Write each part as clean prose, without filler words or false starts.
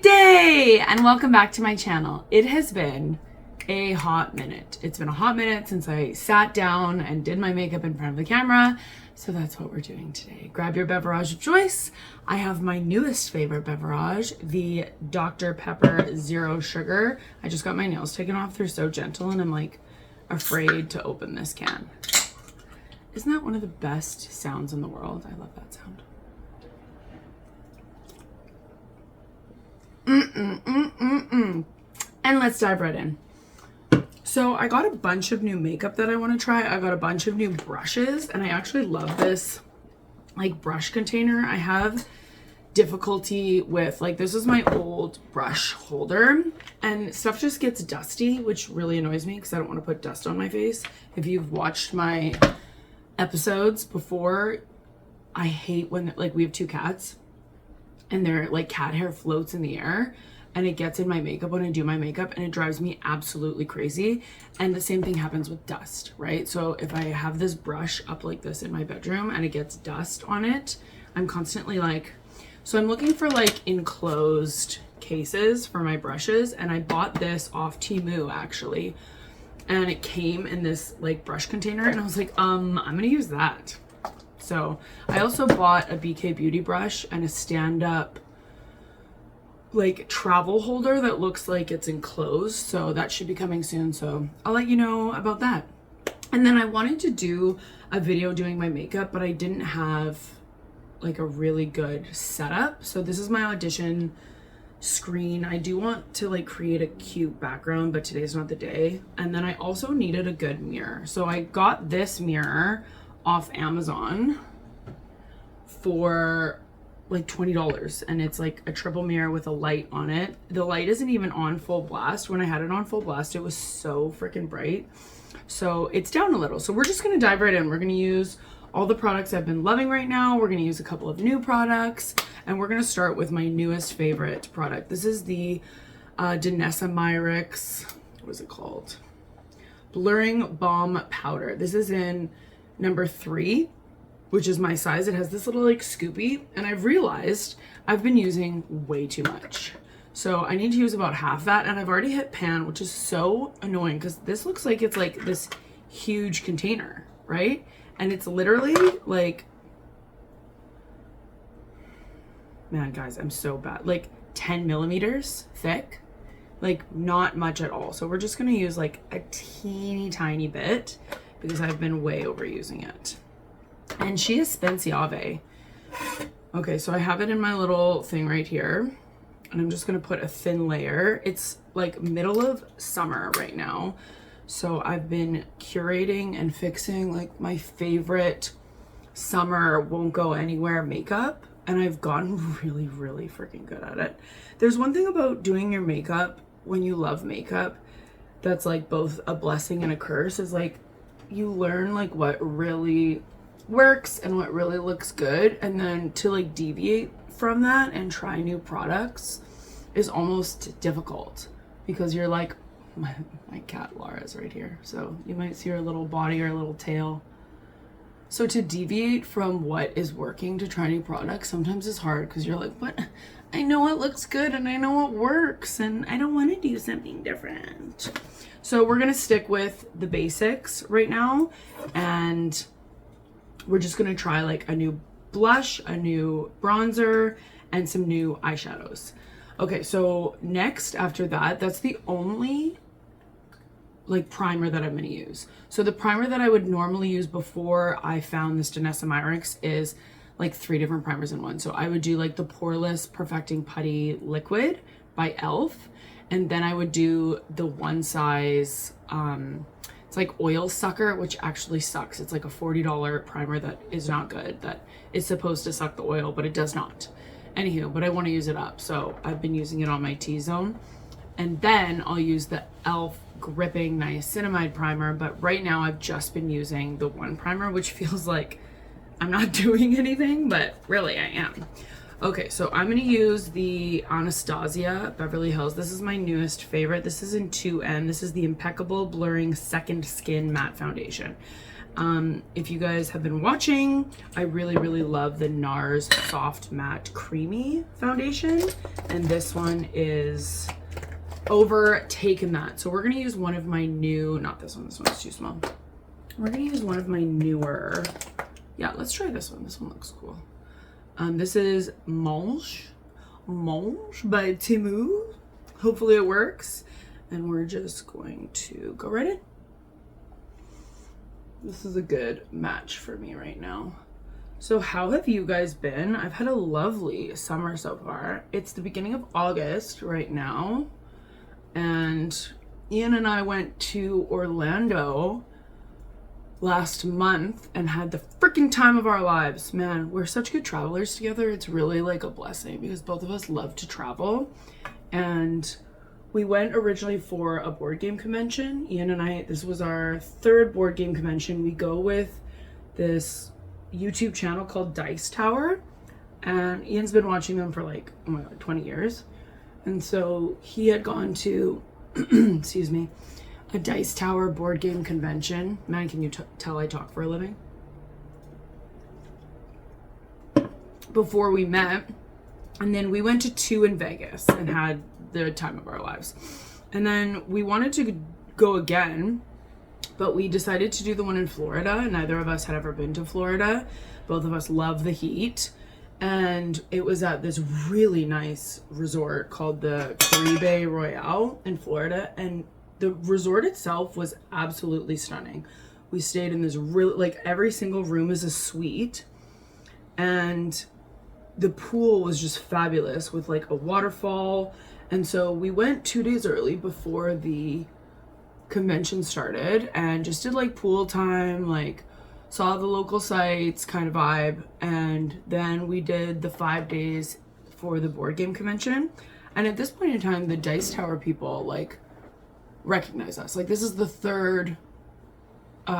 Good day and welcome back to my channel. It has been a hot minute. It's been a hot minute since I sat down and did my makeup in front of the camera. So that's what we're doing today. Grab your beverage of choice. I have my newest favorite beverage, the Dr. Pepper Zero Sugar. I just got my nails taken off. They're so gentle and I'm like afraid to open this can. Isn't that one of the best sounds in the world? I love that sound. And let's dive right in. So I got a bunch of new makeup that I want to try. I got a bunch of new brushes and I actually love this like brush container. I have difficulty with like, this is my old brush holder and stuff just gets dusty, which really annoys me because I don't want to put dust on my face. If you've watched my episodes before, I hate when like we have two cats and their like cat hair floats in the air and it gets in my makeup when I do my makeup and it drives me absolutely crazy. And the same thing happens with dust, right? So if I have this brush up like this in my bedroom and it gets dust on it, I'm constantly like, so I'm looking for like enclosed cases for my brushes and I bought this off Temu actually. And it came in this like brush container and I was like, I'm gonna use that. So I also bought a BK Beauty brush and a stand-up like travel holder that looks like it's enclosed. So that should be coming soon. So I'll let you know about that. And then I wanted to do a video doing my makeup, but I didn't have like a really good setup. So this is my audition screen. I do want to like create a cute background, but today's not the day. And then I also needed a good mirror. So I got this mirror off Amazon for like $20 and it's like a triple mirror with a light on it. The light isn't even on full blast. When I had it on full blast, it was so freaking bright. So it's down a little. So we're just gonna dive right in. We're gonna use all the products I've been loving right now. We're gonna use a couple of new products and we're gonna start with my newest favorite product. This is the Danessa Myricks, what is it called? Blurring Balm Powder. This is in number 3, which is my size. It has this little like scoopy and I've realized I've been using way too much. So I need to use about half that and I've already hit pan, which is so annoying because this looks like it's like this huge container, right? And it's literally like, man, guys, I'm so bad. Like 10 millimeters thick, like not much at all. So we're just gonna use like a teeny tiny bit because I've been way overusing it. And she is Spenciave. Okay, so I have it in my little thing right here. And I'm just gonna put a thin layer. It's like middle of summer right now. So I've been curating and fixing like my favorite summer won't go anywhere makeup. And I've gotten really, really freaking good at it. There's one thing about doing your makeup when you love makeup that's like both a blessing and a curse is like you learn like what really works and what really looks good. And then to like deviate from that and try new products is almost difficult because you're like, my cat Laura's right here. So you might see her little body or a little tail. So to deviate from what is working to try new products sometimes is hard because you're like, but I know what looks good and I know what works and I don't want to do something different. So we're going to stick with the basics right now and we're just going to try like a new blush, a new bronzer, and some new eyeshadows. Okay, so next after that, that's the only like primer that I'm going to use. So the primer that I would normally use before I found this Danessa Myricks is like 3 different primers in one. So I would do like the Poreless Perfecting Putty Liquid by e.l.f. And then I would do the One Size, it's like Oil Sucker, which actually sucks. It's like a $40 primer that is not good, that is supposed to suck the oil, but it does not. Anywho, but I want to use it up. So I've been using it on my T-zone. And then I'll use the e.l.f. Gripping Niacinamide Primer. But right now I've just been using the one primer, which feels like I'm not doing anything, but really I am. Okay, so I'm gonna use the Anastasia Beverly Hills. This is my newest favorite. This is in 2N. This is the Impeccable Blurring Second Skin Matte Foundation. If you guys have been watching, I really love the NARS Soft Matte Creamy Foundation. And this one is overtaken that. So we're going to use one of my new, not this one, this one's too small. We're going to use one of my newer, yeah, let's try this one. This one looks cool. This is Mange by Temu. Hopefully it works. And we're just going to go right in. This is a good match for me right now. So how have you guys been? I've had a lovely summer so far. It's the beginning of August right now. And Ian and I went to Orlando last month and had the freaking time of our lives. Man, we're such good travelers together. It's really like a blessing because both of us love to travel. And we went originally for a board game convention. Ian and I, this was our third board game convention. We go with this YouTube channel called Dice Tower. And Ian's been watching them for like, oh my God, 20 years. And so he had gone to, excuse me, a Dice Tower board game convention. Man, can you tell I talk for a living? Before we met. And then we went to 2 in Vegas and had the time of our lives. And then we wanted to go again, but we decided to do the one in Florida. Neither of us had ever been to Florida. Both of us love the heat. And it was at this really nice resort called the Caribe Royale in Florida. And the resort itself was absolutely stunning. We stayed in this really, like every single room is a suite. And the pool was just fabulous with like a waterfall. And so we went 2 days early before the convention started and just did like pool time, like saw the local sites kind of vibe. And then we did the 5 days for the board game convention. And at this point in time, the Dice Tower people like recognize us. Like this is the third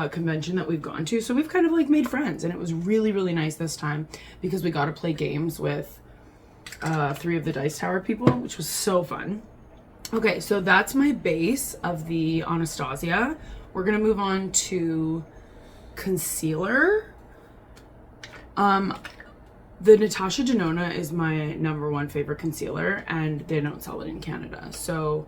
convention that we've gone to. So we've kind of like made friends, and it was really nice this time because we got to play games with 3 of the Dice Tower people, which was so fun. Okay, so that's my base of the Anastasia. We're gonna move on to concealer. The Natasha Denona is my #1 favorite concealer, and they don't sell it in Canada. So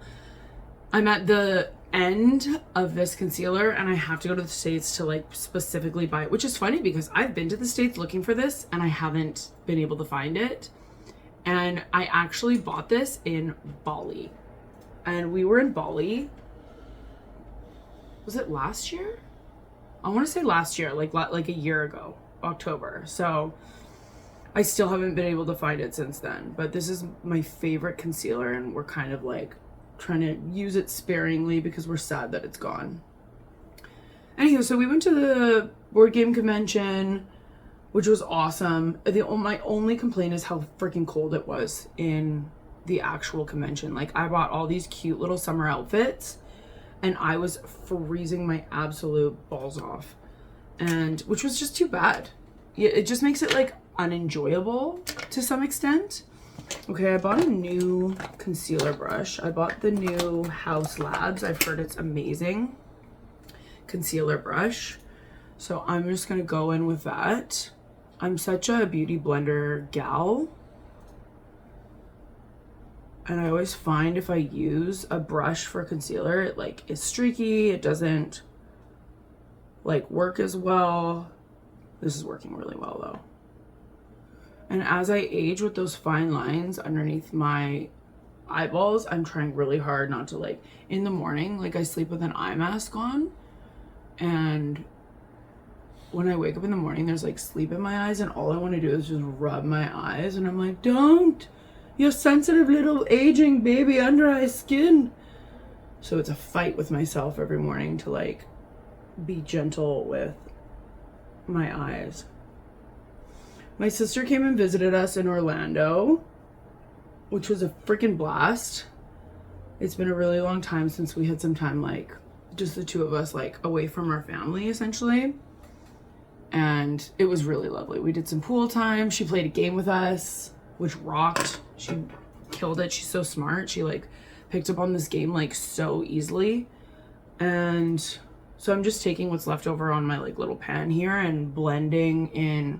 I'm at the end of this concealer and I have to go to the States to like specifically buy it, which is funny because I've been to the States looking for this and I haven't been able to find it. And I actually bought this in Bali. And we were in Bali. Was it last year? I want to say last year, like a year ago, October. So I still haven't been able to find it since then. But this is my favorite concealer and we're kind of like trying to use it sparingly because we're sad that it's gone. Anywho, so we went to the board game convention, which was awesome. My only complaint is how freaking cold it was in the actual convention. Like I bought all these cute little summer outfits and I was freezing my absolute balls off, and which was just too bad. It just makes it like unenjoyable to some extent. Okay, I bought a new concealer brush. I bought the new Haus Labs. I've heard it's amazing concealer brush. So I'm just gonna go in with that. I'm such a beauty blender gal. And I always find if I use a brush for concealer, it like is streaky. It doesn't like work as well. This is working really well though. And as I age with those fine lines underneath my eyeballs, I'm trying really hard not to like, in the morning, like I sleep with an eye mask on. And when I wake up in the morning, there's like sleep in my eyes and all I want to do is just rub my eyes. And I'm like, don't, you sensitive little aging baby under eye skin. So it's a fight with myself every morning to like be gentle with my eyes. My sister came and visited us in Orlando, which was a freaking blast. It's been a really long time since we had some time, like just the 2 of us, like away from our family essentially. And it was really lovely. We did some pool time. She played a game with us, which rocked. She killed it. She's so smart. She like picked up on this game like so easily. And So I'm just taking what's left over on my like little pan here and blending in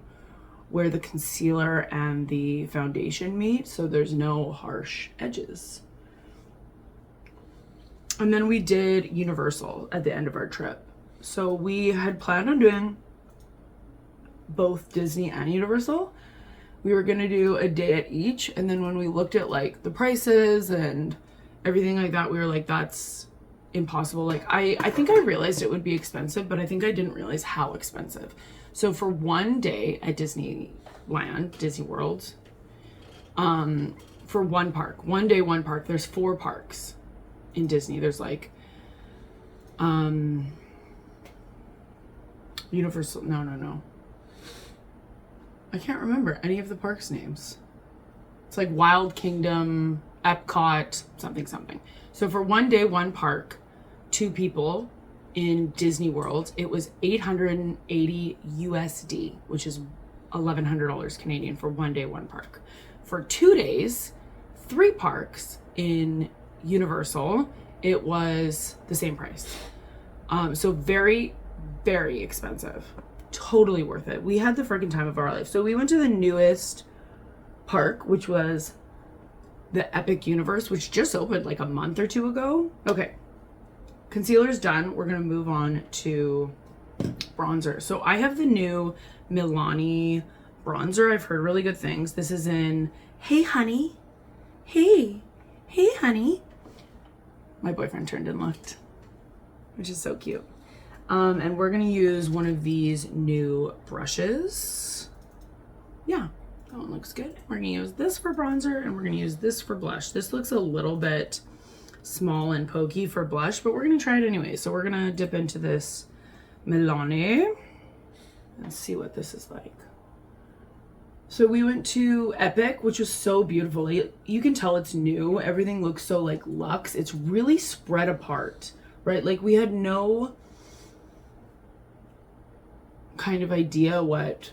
where the concealer and the foundation meet, so there's no harsh edges. And then we did Universal at the end of our trip. So we had planned on doing both Disney and Universal. We were gonna do a day at each, and then when we looked at like the prices and everything like that, we were like, that's impossible. Like I think I realized it would be expensive, but I think I didn't realize how expensive. So for one day at Disneyland, Disney World, for one day, one park, there's 4 parks in Disney. There's like, Universal, no. I can't remember any of the parks' names. It's like Wild Kingdom, Epcot, something. So for one day, one park, 2 people in Disney World, it was $880 USD, which is $1,100 Canadian for one day, one park. For 2 days, 3 parks in Universal, it was the same price. So very, very expensive. Totally worth it. We had the freaking time of our life. So we went to the newest park, which was the Epic Universe, which just opened like a month or 2 ago. Okay, concealer's done. We're gonna move on to bronzer. So I have the new Milani bronzer. I've heard really good things. This is in Hey Honey. Hey honey. My boyfriend turned and looked, which is so cute. And we're gonna use one of these new brushes. Yeah, that one looks good. We're gonna use this for bronzer and we're gonna use this for blush. This looks a little bit small and pokey for blush, but we're gonna try it anyway. So we're gonna dip into this Milani and see what this is like. So we went to Epic, which was so beautiful. You can tell it's new. Everything looks so like luxe. It's really spread apart, right? Like we had no kind of idea what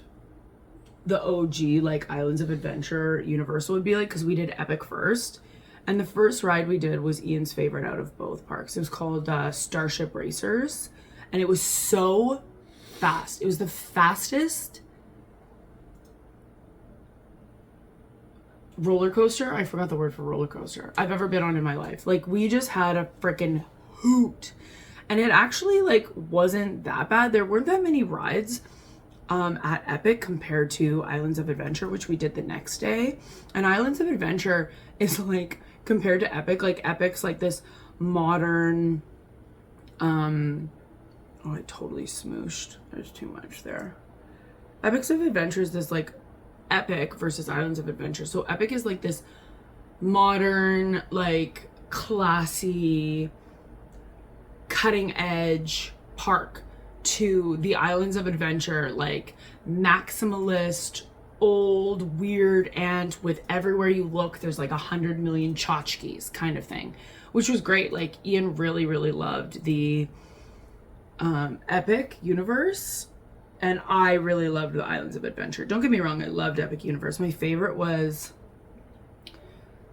the OG like Islands of Adventure Universal would be like, because we did Epic first. And the first ride we did was Ian's favorite out of both parks. It was called Starship Racers. And it was so fast. It was the fastest roller coaster, I forgot the word for roller coaster, I've ever been on in my life. Like we just had a freaking hoot. And it actually like wasn't that bad. There weren't that many rides at Epic compared to Islands of Adventure, which we did the next day. And Islands of Adventure is like, compared to Epic, like Epic's like this modern, oh, I totally smooshed. There's too much there. Epic's of Adventure is this like Epic versus Islands of Adventure. So Epic is like this modern, like classy, cutting edge park to the Islands of Adventure, like maximalist, old, weird ant with everywhere you look, there's like 100 million tchotchkes kind of thing, which was great. Like Ian really, really loved the Epic Universe. And I really loved the Islands of Adventure. Don't get me wrong, I loved Epic Universe. My favorite was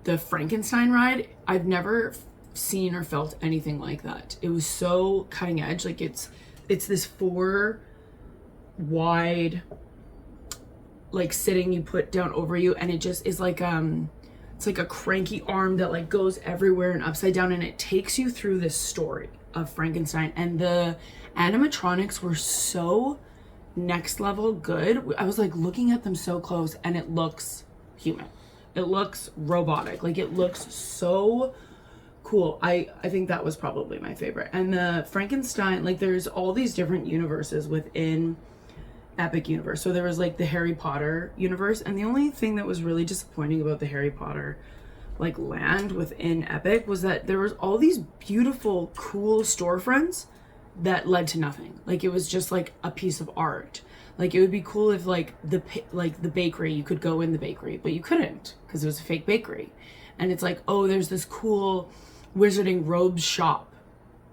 the Frankenstein ride. I've never seen or felt anything like that. It was so cutting edge. Like it's this 4 wide, like sitting you put down over you, and it just is like it's like a cranky arm that like goes everywhere and upside down, and it takes you through this story of Frankenstein. And the animatronics were so next level good. I was like looking at them so close, and it looks human. It looks robotic. Like it looks so cool. I think that was probably my favorite. And the Frankenstein, like there's all these different universes within Epic Universe. So there was like the Harry Potter universe, and the only thing that was really disappointing about the Harry Potter like land within Epic was that there was all these beautiful, cool storefronts that led to nothing. Like it was just like a piece of art. Like it would be cool if like the bakery, you could go in the bakery, but you couldn't because it was a fake bakery. And it's like, oh, there's this cool wizarding robes shop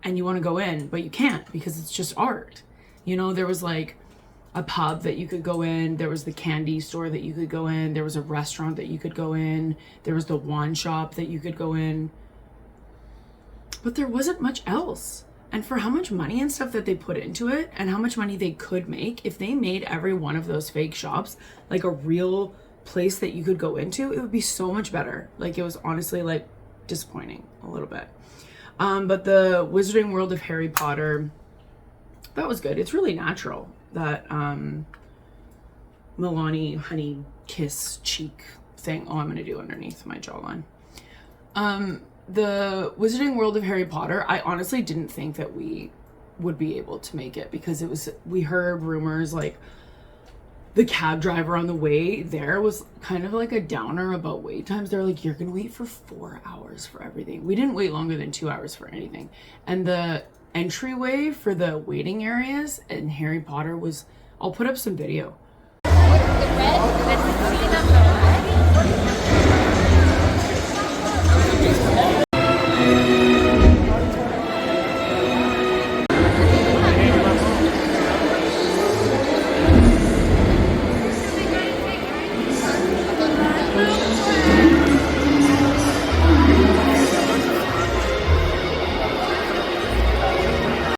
and you want to go in, but you can't because it's just art. You know, there was like a pub that you could go in. There was the candy store that you could go in. There was a restaurant that you could go in. There was the wand shop that you could go in. But there wasn't much else. And for how much money and stuff that they put into it and how much money they could make, if they made every one of those fake shops like a real place that you could go into, it would be so much better. Like, it was honestly like disappointing a little bit. But the Wizarding World of Harry Potter, that was good. It's really natural, that Milani honey kiss cheek thing. Oh, I'm gonna do underneath my jawline. The Wizarding World of Harry Potter, I honestly didn't think that we would be able to make it, because we heard rumors like the cab driver on the way there was kind of like a downer about wait times. They're like, you're gonna wait for 4 hours for everything. We didn't wait longer than 2 hours for anything. And the entryway for the waiting areas in Harry Potter was, I'll put up some video.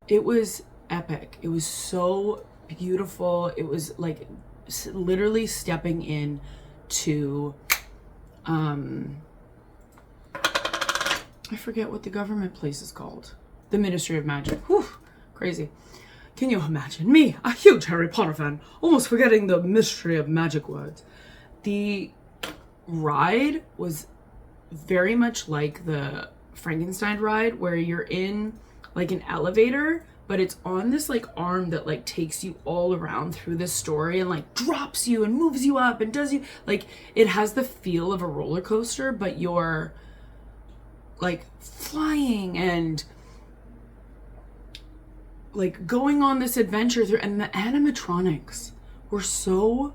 It was epic. It was so beautiful. It was like literally stepping in to I forget what the government place is called. The Ministry of Magic. Whew, crazy. Can you imagine me, a huge Harry Potter fan, almost forgetting the Mystery of Magic words? The ride was very much like the Frankenstein ride, where you're in like an elevator, but it's on this like arm that like takes you all around through this story and like drops you and moves you up and does you, like, it has the feel of a roller coaster, but you're like flying and like going on this adventure through, and the animatronics were so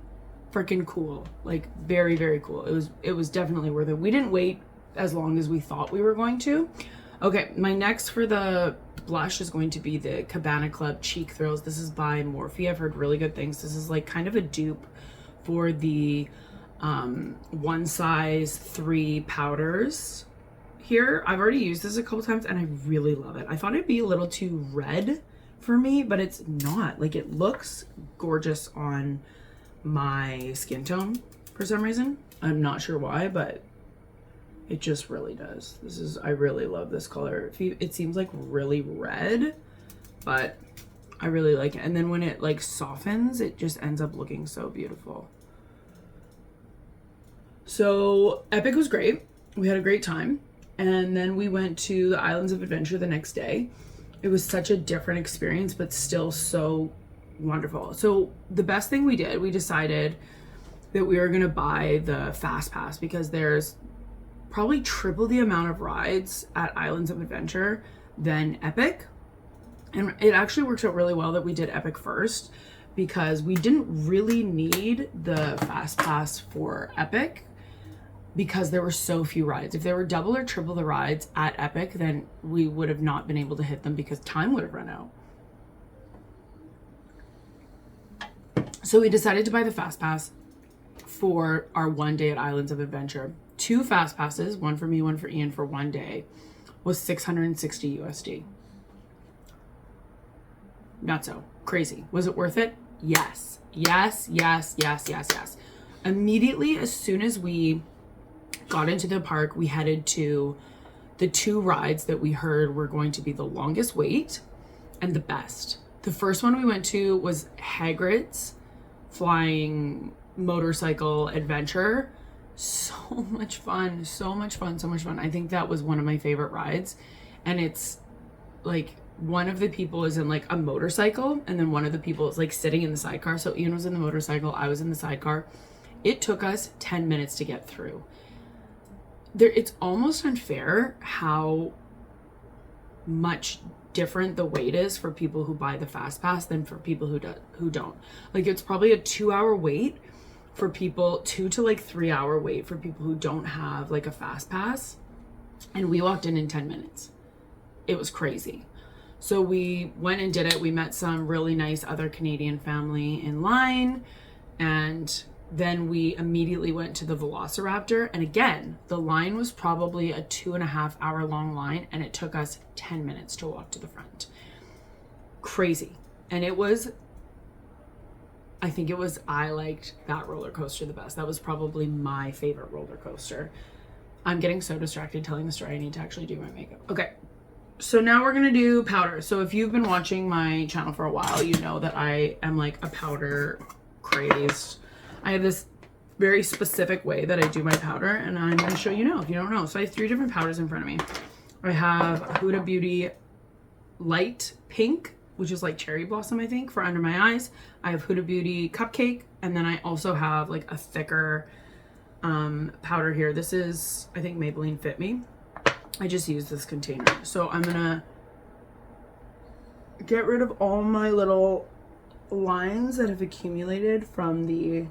freaking cool. Like, very, very cool. It was definitely worth it. We didn't wait as long as we thought we were going to. Okay, my next for the blush is going to be the Cabana Club Cheek Thrills. This is by Morphe. I've heard really good things. This is like kind of a dupe for the one size 3 powders here. I've already used this a couple times and I really love it. I thought it'd be a little too red for me, but it's not. Like, it looks gorgeous on my skin tone for some reason. I'm not sure why, but it just really does. I really love this color. It seems like really red, but I really like it. And then when it like softens, it just ends up looking so beautiful. So Epic was great. We had a great time. And then we went to the Islands of Adventure the next day. It was such a different experience, but still so wonderful. So the best thing we did, we decided that we were gonna buy the Fast Pass, because there's probably triple the amount of rides at Islands of Adventure than Epic. And it actually worked out really well that we did Epic first, because we didn't really need the Fast Pass for Epic because there were so few rides. If there were double or triple the rides at Epic, then we would have not been able to hit them because time would have run out. So we decided to buy the Fast Pass for our one day at Islands of Adventure. 2 Fast Passes, one for me, one for Ian, for one day, was 660 USD. Not so crazy. Was it worth it? Yes. Yes, yes, yes, yes, yes. Immediately, as soon as we got into the park, we headed to the 2 rides that we heard were going to be the longest wait and the best. The first one we went to was Hagrid's Flying Motorcycle Adventure. So much fun, so much fun, so much fun. I think that was one of my favorite rides. And it's like, one of the people is in like a motorcycle, and then one of the people is like sitting in the sidecar. So Ian was in the motorcycle, I was in the sidecar. It took us 10 minutes to get through. It's almost unfair how much different the wait is for people who buy the Fast Pass than for people who don't. Like, it's probably a 2-hour wait for people, 2 to like 3-hour wait for people who don't have like a Fast Pass. And we walked in 10 minutes. It was crazy. So we went and did it. We met some really nice other Canadian family in line, and then we immediately went to the Velociraptor. And again, the line was probably a 2.5-hour long line, and it took us 10 minutes to walk to the front. crazy. And I think it was, I liked that roller coaster the best. That was probably my favorite roller coaster. I'm getting so distracted telling the story. I need to actually do my makeup. Okay. So now we're gonna do powder. So if you've been watching my channel for a while, you know that I am like a powder crazed. I have this very specific way that I do my powder, and I'm gonna show you now if you don't know. So I have 3 different powders in front of me. I have Huda Beauty Light Pink, which is like cherry blossom, I think, for under my eyes. I have Huda Beauty Cupcake, and then I also have like a thicker powder here. This is, I think, Maybelline Fit Me. I just use this container. So I'm gonna get rid of all my little lines that have accumulated from the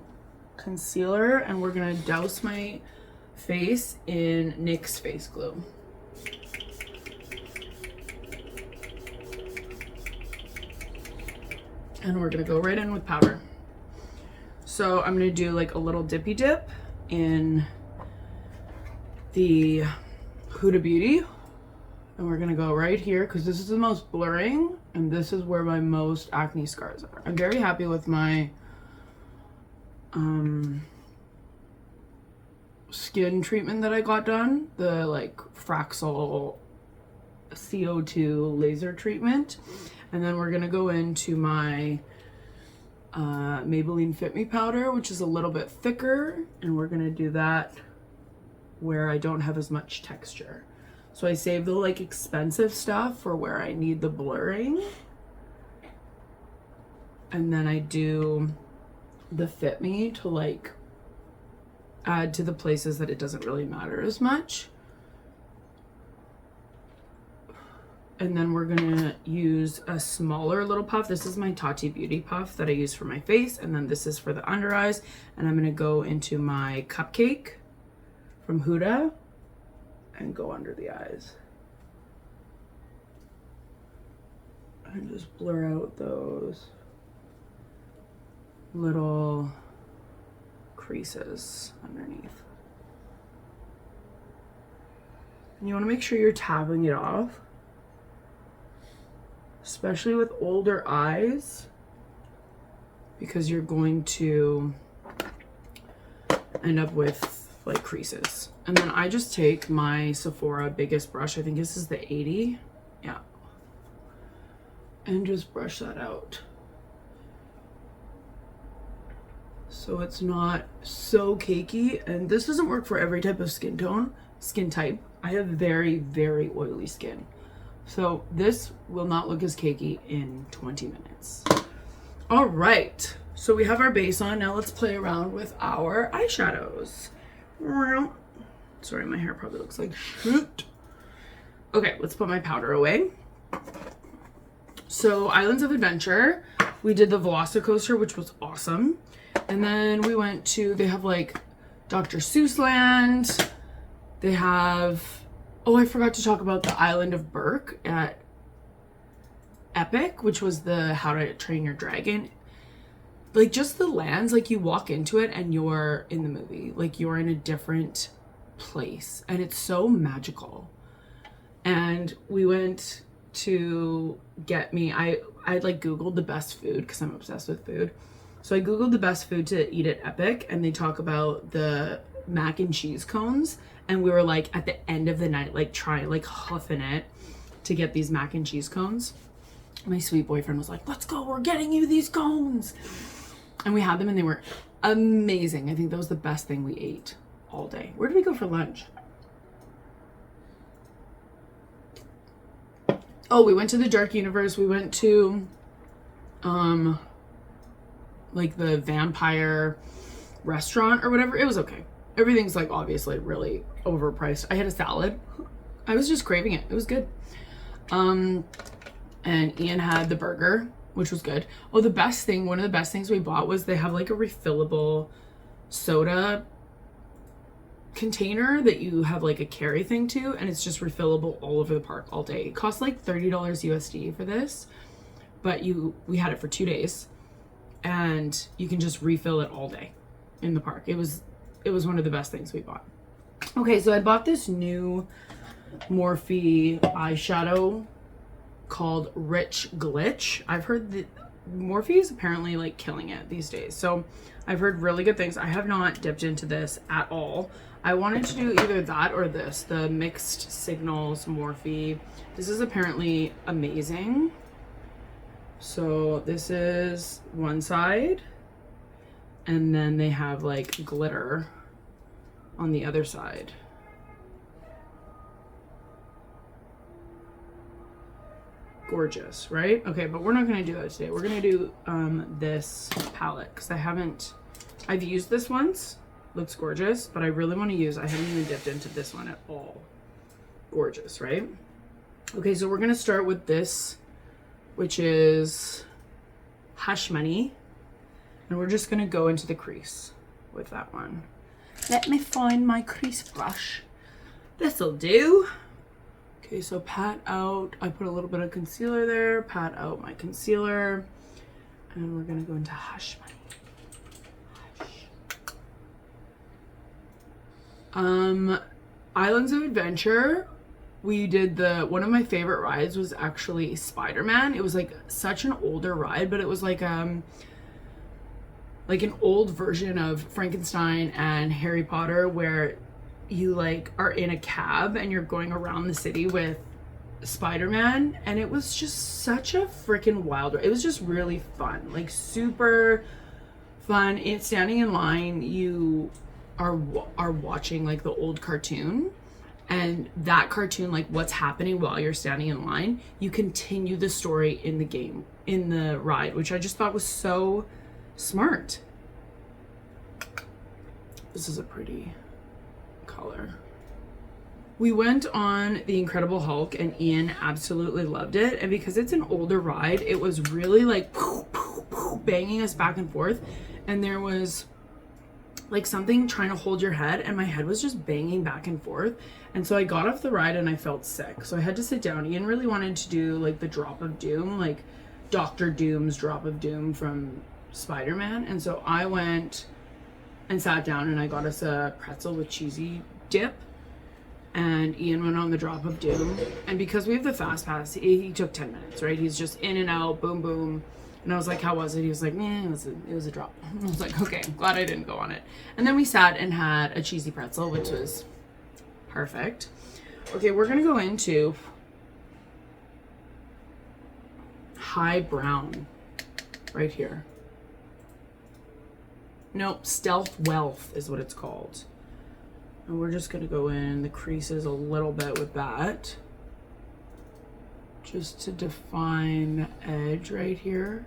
concealer, and we're gonna douse my face in NYX face glue. And we're gonna go right in with powder. So I'm gonna do like a little dippy dip in the Huda Beauty, and we're gonna go right here because this is the most blurring, and this is where my most acne scars are. I'm very happy with my skin treatment that I got done, the like Fraxel CO2 laser treatment. And then we're gonna go into my Maybelline Fit Me powder, which is a little bit thicker, and we're gonna do that where I don't have as much texture. So I save the like expensive stuff for where I need the blurring, and then I do the Fit Me to like add to the places that it doesn't really matter as much. And then we're gonna use a smaller little puff. This is my Tati Beauty puff that I use for my face, and then this is for the under eyes. And I'm gonna go into my Cupcake from Huda and go under the eyes. And just blur out those little creases underneath. And you wanna make sure you're tapping it off, especially with older eyes, because you're going to end up with like creases. And then I just take my Sephora biggest brush, I think this is the 80, yeah, and just brush that out so it's not so cakey. And this doesn't work for every type of skin type. I have very, very oily skin, so this will not look as cakey in 20 minutes. All right, so we have our base on. Now let's play around with our eyeshadows. Sorry, my hair probably looks like shit. Okay, let's put my powder away. So Islands of Adventure, we did the Velocicoaster, which was awesome. And then we went to, they have like Dr. Seuss Land. They have, oh, I forgot to talk about the island of Burke at Epic, which was the How to Train Your Dragon. Like just the lands, like you walk into it and you're in the movie, like you're in a different place, and it's so magical. And we went to get me, I like Googled the best food because I'm obsessed with food. So I Googled the best food to eat at Epic, and they talk about the mac and cheese cones. And we were like at the end of the night, like trying, like huffing it to get these mac and cheese cones. My sweet boyfriend was like, let's go, we're getting you these cones. And we had them and they were amazing. I think that was the best thing we ate all day. Where did we go for lunch? Oh, we went to the Dark Universe. We went to like the vampire restaurant or whatever. It was okay. Everything's like obviously really overpriced. I had a salad. I was just craving it. It was good. And Ian had the burger, which was good. Oh, the best thing, one of the best things we bought was they have like a refillable soda container that you have like a carry thing to, and it's just refillable all over the park all day. It cost like $30 USD for this, but we had it for 2 days, and you can just refill it all day in the park. It was one of the best things we bought. Okay, so I bought this new Morphe eyeshadow called Rich Glitch. I've heard that Morphe is apparently like killing it these days. So I've heard really good things. I have not dipped into this at all. I wanted to do either that or this, the Mixed Signals Morphe. This is apparently amazing. So this is one side, and then they have like glitter on the other side. Gorgeous, right? Okay, but we're not gonna do that today. We're gonna do this palette because I've used this once. Looks gorgeous, but I really want to use, I haven't even dipped into this one at all. Gorgeous, right? Okay, so we're gonna start with this, which is Hush Money, and we're just gonna go into the crease with that one. Let me find my crease brush. This'll do. Okay, so pat out, I put a little bit of concealer there, pat out my concealer, and we're gonna go into Hush Money. Hush. Islands of Adventure, we did one of my favorite rides was actually Spider-Man. It was like such an older ride, but it was like an old version of Frankenstein and Harry Potter where you like are in a cab and you're going around the city with Spider-Man, and it was just such a freaking wild ride. It was just really fun, like super fun. It's standing in line, you are watching like the old cartoon, and that cartoon, like what's happening while you're standing in line, you continue the story in the game, in the ride, which I just thought was so smart. This is a pretty color. We went on the Incredible Hulk and Ian absolutely loved it, and because it's an older ride, it was really like banging us back and forth, and there was like something trying to hold your head, and my head was just banging back and forth, and so I got off the ride and I felt sick, so I had to sit down. Ian really wanted to do like the Drop of Doom, like Dr. Doom's Drop of Doom from Spider-Man, and so I went and sat down and I got us a pretzel with cheesy dip, and Ian went on the Drop of Doom, and because we have the fast pass, he took 10 minutes, right? He's just in and out, boom boom. And I was like, how was it? He was like, it was a drop. I was like, okay, I'm glad I didn't go on it. And then we sat and had a cheesy pretzel, which was perfect. Okay, we're gonna go into High Brown right here. Nope, Stealth Wealth is what it's called. And we're just gonna go in the creases a little bit with that, just to define the edge right here.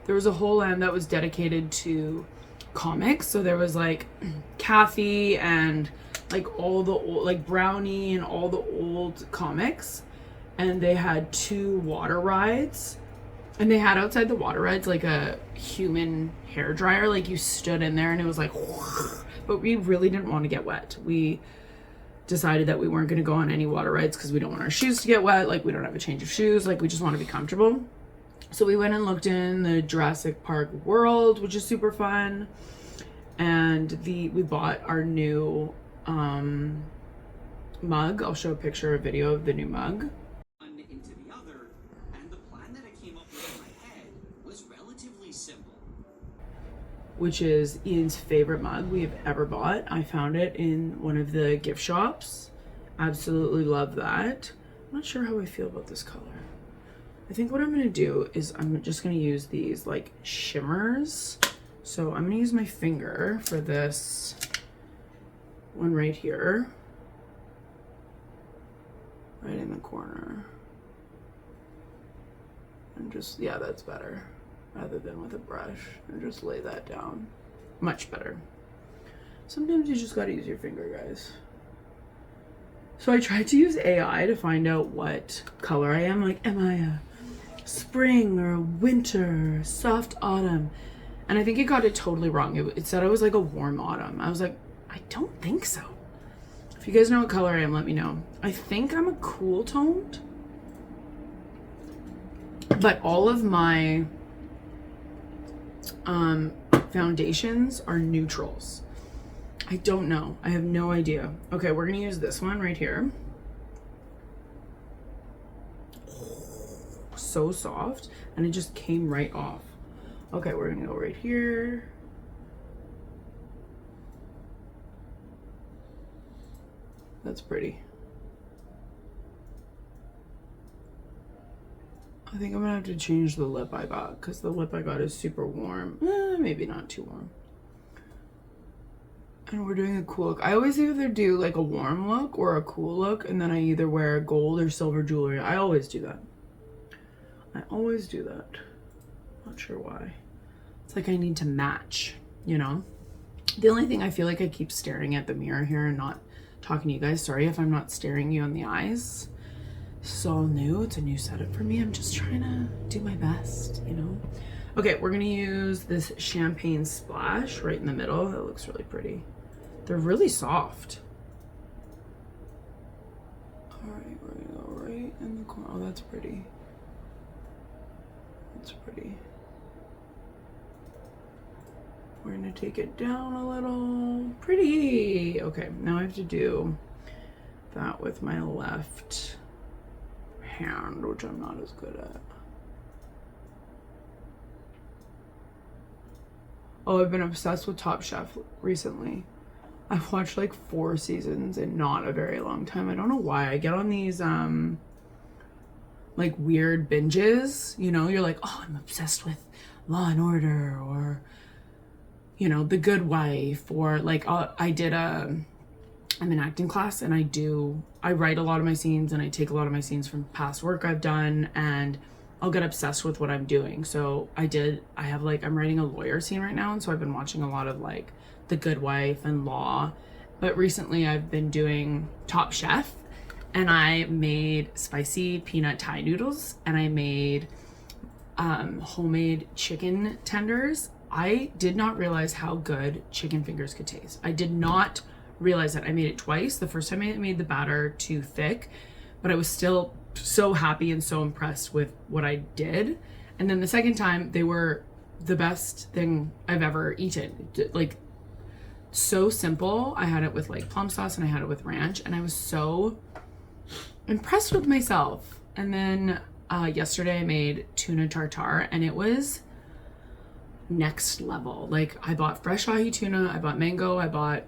There was a whole end that was dedicated to comics, so there was like Kathy and like all the old, like Brownie and all the old comics, and they had 2 water rides, and they had outside the water rides like a human hair dryer, like you stood in there and it was like but we really didn't want to get wet. We decided that we weren't going to go on any water rides because we don't want our shoes to get wet, like we don't have a change of shoes, like we just want to be comfortable. So we went and looked in the Jurassic Park world, which is super fun, and we bought our new mug. I'll show a picture, a video of the new mug. Into the other, and the plan that I came up with in my head was relatively simple. Which is Ian's favorite mug we have ever bought. I found it in one of the gift shops. Absolutely love that. I'm not sure how I feel about this color. I think what I'm gonna do is I'm just gonna use these like shimmers. So I'm gonna use my finger for this one right here. Right in the corner. And just, yeah, that's better. Rather than with a brush, and just lay that down. Much better. Sometimes you just gotta use your finger, guys. So I tried to use AI to find out what color I am. Like, am I a spring or a winter, or soft autumn? And I think it got it totally wrong. It said I was like a warm autumn. I was like, I don't think so. If you guys know what color I am, let me know. I think I'm a cool toned. But all of my foundations are neutrals. I don't know. I have no idea. Okay, we're gonna use this one right here. so soft and it just came right off. Okay, we're gonna go right here. That's pretty. I think I'm gonna have to change the lip I got because the lip I got is super warm. Maybe not too warm. And we're doing a cool look. I always either do like a warm look or a cool look, and then I either wear gold or silver jewelry. I always do that. I always do that. Not sure why. It's like I need to match, you know? The only thing I feel like I keep staring at the mirror here and not talking to you guys. Sorry if I'm not staring you in the eyes. This is all new. It's a new setup for me. I'm just trying to do my best, you know? Okay, we're gonna use this champagne splash right in the middle. That looks really pretty. They're really soft. All right, we're gonna go right in the corner. Oh, that's pretty. That's pretty. We're gonna take it down a little. Pretty. Okay, now I have to do that with my left hand, which I'm not as good at. Oh, I've been obsessed with Top Chef recently. I've watched like 4 seasons in not a very long time. I don't know why. I get on these like weird binges, you know, you're like, oh, I'm obsessed with Law and Order, or you know, The Good Wife, or like I'm in acting class and I write a lot of my scenes and I take a lot of my scenes from past work I've done, and I'll get obsessed with what I'm doing. So I'm writing a lawyer scene right now, and so I've been watching a lot of like The Good Wife and Law, but recently I've been doing Top Chef, and I made spicy peanut Thai noodles, and I made homemade chicken tenders. I did not realize how good chicken fingers could taste. I did not realize that. I made it twice. The first time I made the batter too thick, but I was still so happy and so impressed with what I did. And then the second time, they were the best thing I've ever eaten. Like, so simple. I had it with like plum sauce and I had it with ranch, and I was so impressed with myself. And then yesterday I made tuna tartare, and it was next level. Like, I bought fresh ahi tuna, I bought mango, I bought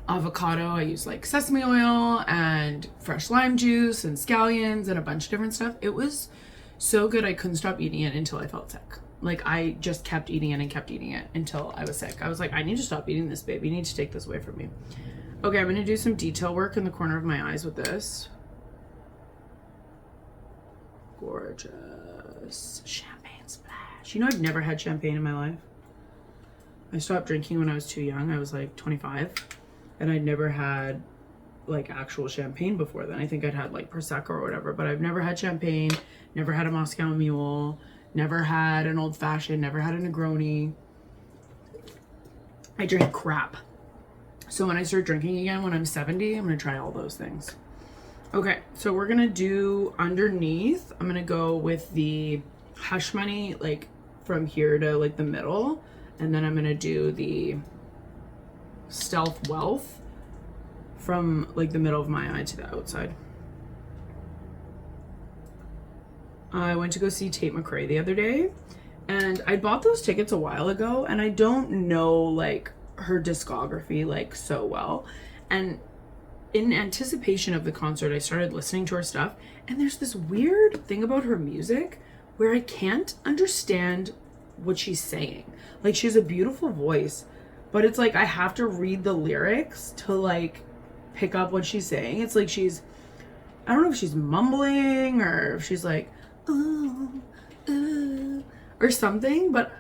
avocado, I used like sesame oil and fresh lime juice and scallions and a bunch of different stuff. It was so good. I couldn't stop eating it until I felt sick. Like, I just kept eating it and kept eating it until I was sick. I was like, I need to stop eating this, babe. You need to take this away from me. Okay, I'm gonna do some detail work in the corner of my eyes with this. Gorgeous champagne splash. You know, I've never had champagne in my life. I stopped drinking when I was too young. I was like 25, and I'd never had like actual champagne before then. I think I'd had like Prosecco or whatever, but I've never had champagne, never had a Moscow Mule, never had an old fashioned, never had a Negroni. I drink crap. So when I start drinking again when I'm 70, I'm gonna try all those things. Okay, so we're gonna do underneath. I'm gonna go with the Hush Money, like from here to like the middle, and then I'm gonna do the Stealth Wealth from like the middle of my eye to the outside. I went to go see Tate McRae the other day, and I bought those tickets a while ago, and I don't know like her discography like so well, and in anticipation of the concert I started listening to her stuff, and there's this weird thing about her music where I can't understand what she's saying. Like, she has a beautiful voice, but it's like I have to read the lyrics to like pick up what she's saying. It's like I don't know if she's mumbling or if she's like or something, but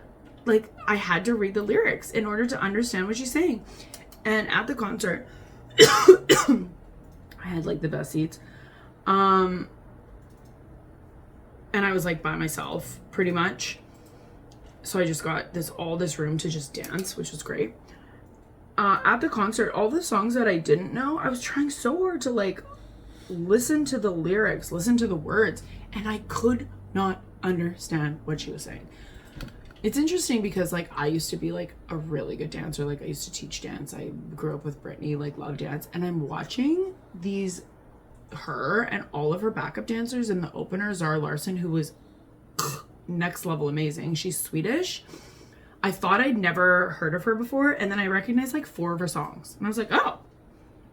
like I had to read the lyrics in order to understand what she's saying. And at the concert I had like the best seats, and I was like by myself pretty much, so I just got all this room to just dance, which was great. At the concert, all the songs that I didn't know, I was trying so hard to like listen to the lyrics, listen to the words, and I could not understand what she was saying. It's interesting because like I used to be like a really good dancer. Like, I used to teach dance. I grew up with Britney, like loved dance. And I'm watching her and all of her backup dancers, and the opener, Zara Larson, who was next level amazing. She's Swedish. I thought I'd never heard of her before, and then I recognized like 4 of her songs. And I was like, oh,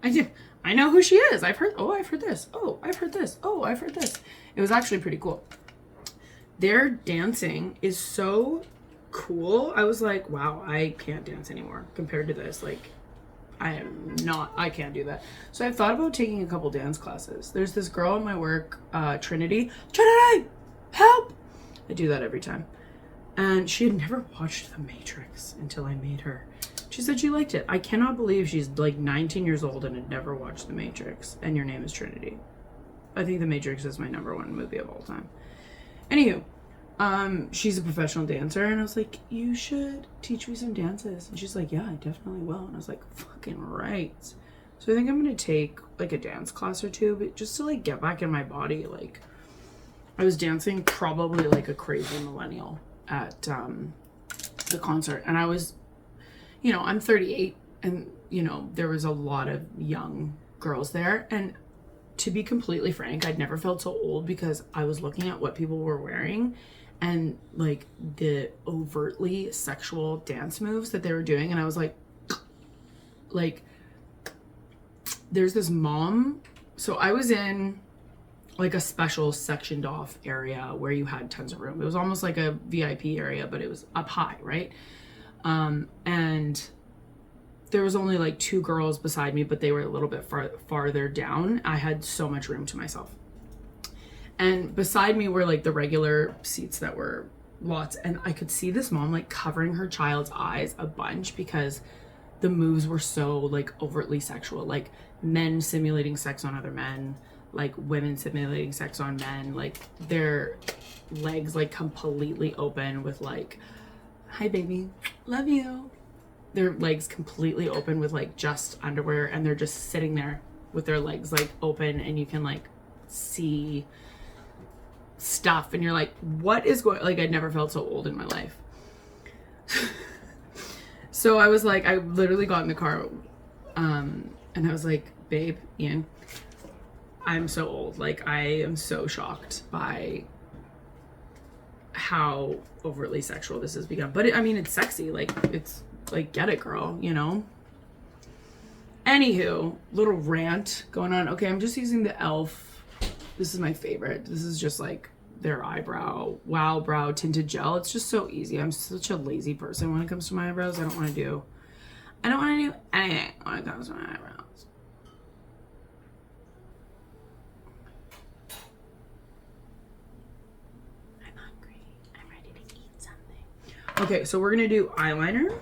I know who she is. I've heard this. Oh, I've heard this. Oh, I've heard this. It was actually pretty cool. Their dancing is so cool. I was like, wow, I can't dance anymore compared to this. Like, I can't do that. So I've thought about taking a couple dance classes. There's this girl at my work, Trinity, help! I do that every time. And she had never watched The Matrix until I made her. She said she liked it. I cannot believe she's like 19 years old and had never watched The Matrix. And your name is Trinity. I think The Matrix is my #1 movie of all time. Anywho, she's a professional dancer, and I was like, you should teach me some dances. And she's like, yeah, I definitely will. And I was like, fucking right. So I think I'm gonna take like a dance class or 2, but just to like get back in my body. Like, I was dancing probably like a crazy millennial at the concert, and I was, you know, I'm 38, and you know, there was a lot of young girls there, and to be completely frank, I'd never felt so old because I was looking at what people were wearing and like the overtly sexual dance moves that they were doing, and I was like there's this mom. So I was in like a special sectioned off area where you had tons of room. It was almost like a VIP area, but it was up high, right? And there was only like 2 girls beside me, but they were a little bit farther down. I had so much room to myself. And beside me were like the regular seats that were lots. And I could see this mom like covering her child's eyes a bunch because the moves were so like overtly sexual, like men simulating sex on other men, like women simulating sex on men, like their legs like completely open with like, hi baby, love you. Their legs completely open with like just underwear, and they're just sitting there with their legs like open, and you can like see stuff, and you're like, what is going, like I'd never felt so old in my life. So I was like, I literally got in the car and I was like, babe, Ian, I'm so old. Like, I am so shocked by how overtly sexual this has become. But I mean, it's sexy. Like, it's like, get it, girl, you know? Anywho, little rant going on. Okay, I'm just using the e.l.f. This is my favorite. This is just like their eyebrow, wow brow tinted gel. It's just so easy. I'm such a lazy person when it comes to my eyebrows. I don't want to do anything when it comes to my eyebrows. I'm hungry. I'm ready to eat something. Okay, so we're gonna do eyeliner.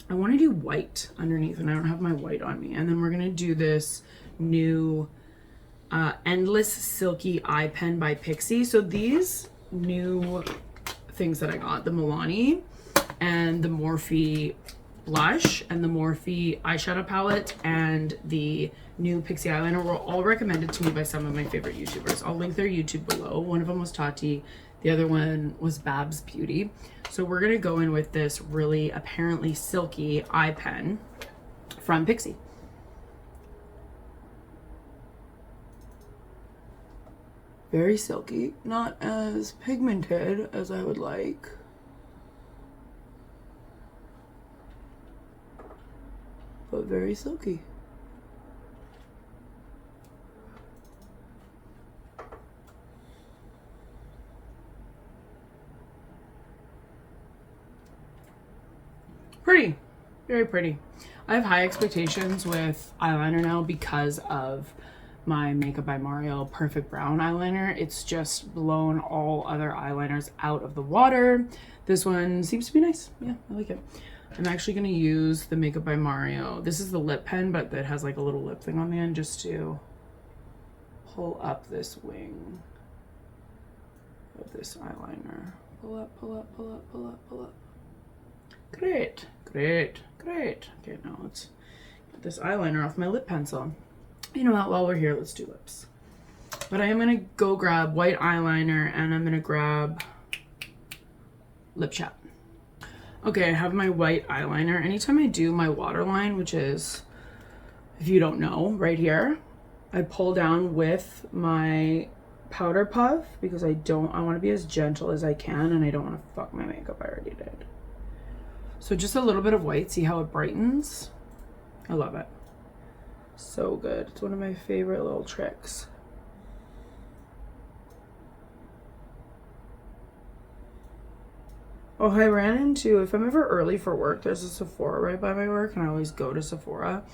I want to do white underneath, and I don't have my white on me. And then we're gonna do this new Endless Silky Eye Pen by Pixi. So these new things that I got, the Milani and the Morphe blush and the Morphe eyeshadow palette and the new Pixi eyeliner were all recommended to me by some of my favorite YouTubers. I'll link their YouTube below. One of them was Tati. The other one was Babs Beauty. So we're gonna go in with this really apparently silky eye pen from Pixi. Very silky, not as pigmented as I would like. But very silky. Pretty, very pretty. I have high expectations with eyeliner now because of my Makeup by Mario Perfect Brown eyeliner. It's just blown all other eyeliners out of the water. This one seems to be nice. Yeah, I like it. I'm actually going to use the Makeup by Mario. This is the lip pen, but that has like a little lip thing on the end just to pull up this wing of this eyeliner. Pull up, pull up, pull up, pull up, pull up. Great, great, great. Okay, now let's get this eyeliner off my lip pencil. You know what, while we're here, let's do lips. But I am gonna go grab white eyeliner and I'm gonna grab lip chat. Okay, I have my white eyeliner. Anytime I do my waterline, which is, if you don't know, right here, I pull down with my powder puff because I want to be as gentle as I can and I don't want to fuck my makeup. I already did. So just a little bit of white. See how it brightens? I love it. So good. It's one of my favorite little tricks. Oh, I ran into, if I'm ever early for work, there's a Sephora right by my work and I always go to Sephora.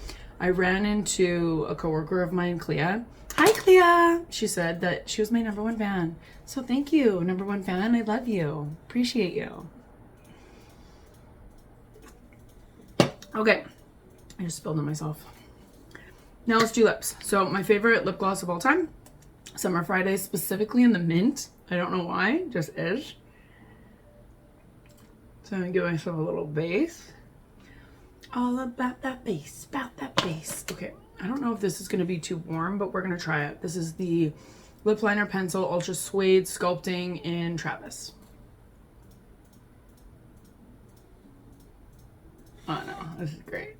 I ran into a coworker of mine, Clea. Hi, Clea. She said that she was my #1 fan. So thank you, #1 fan. I love you. Appreciate you. Okay. I just spilled on myself. Now let's do lips. So my favorite lip gloss of all time, Summer Fridays, specifically in the mint. I don't know why, just is. So I'm gonna give myself a little base. All about that base, about that base. Okay, I don't know if this is gonna be too warm, but we're gonna try it. This is the Lip Liner Pencil Ultra Suede Sculpting in Travis. Oh no, this is great.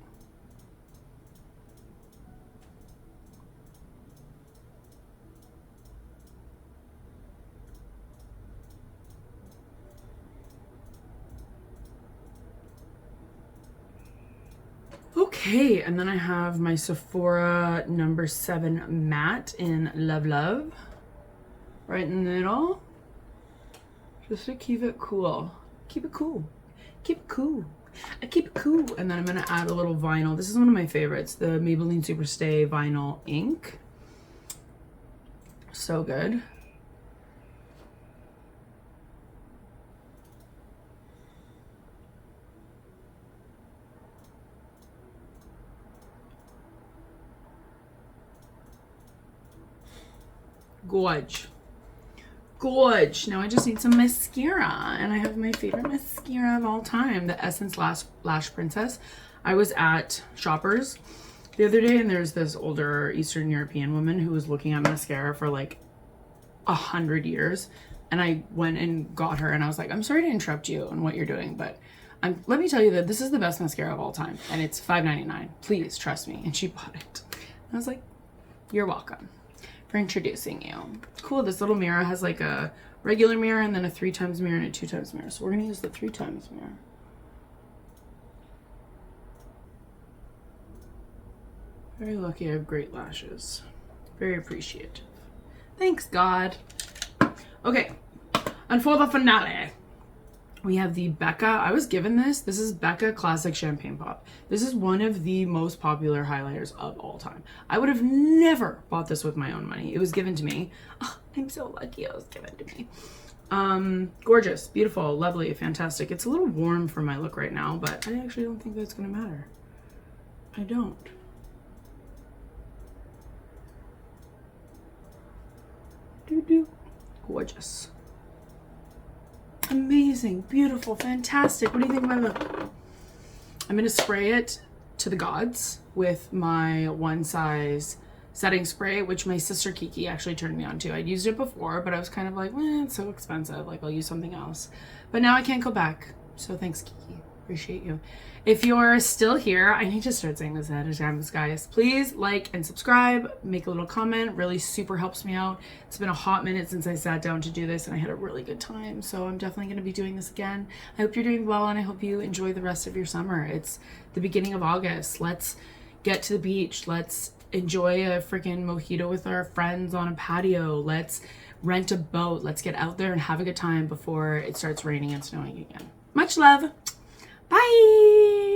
Okay, and then I have my Sephora #7 matte in Love Love. Right in the middle. Just to keep it cool. Keep it cool. Keep it cool. I keep it cool. And then I'm going to add a little vinyl. This is one of my favorites. The Maybelline Superstay Vinyl Ink. So good. Gorge. Now I just need some mascara, and I have my favorite mascara of all time, the Essence Lash Princess. I was at Shoppers the other day, and there's this older Eastern European woman who was looking at mascara for like 100 years, and I went and got her, and I was like, I'm sorry to interrupt you on what you're doing, but let me tell you that this is the best mascara of all time, and it's $5.99. Please trust me. And she bought it. I was like, you're welcome for introducing you. Cool, this little mirror has like a regular mirror and then a 3x mirror and a 2x mirror. So we're gonna use the 3x mirror. Very lucky I have great lashes. Very appreciative. Thanks, God. Okay, and for the finale, we have the Becca. I was given this. This is Becca Classic Champagne Pop. This is one of the most popular highlighters of all time. I would have never bought this with my own money. It was given to me. Oh, I'm so lucky it was given to me. Gorgeous, beautiful, lovely, fantastic. It's a little warm for my look right now, but I actually don't think that's gonna matter. I don't. Gorgeous. Amazing, beautiful, fantastic. What do you think of my look? I'm gonna spray it to the gods with my One Size setting spray, which my sister Kiki actually turned me on to. I'd used it before, but I was kind of like, it's so expensive. Like, I'll use something else. But now I can't go back. So thanks, Kiki. Appreciate you. If you're still here, I need to start saying this ahead of time, guys. Please like and subscribe, make a little comment. Really super helps me out. It's been a hot minute since I sat down to do this and I had a really good time. So I'm definitely going to be doing this again. I hope you're doing well and I hope you enjoy the rest of your summer. It's the beginning of August. Let's get to the beach. Let's enjoy a freaking mojito with our friends on a patio. Let's rent a boat. Let's get out there and have a good time before it starts raining and snowing again. Much love. Bye.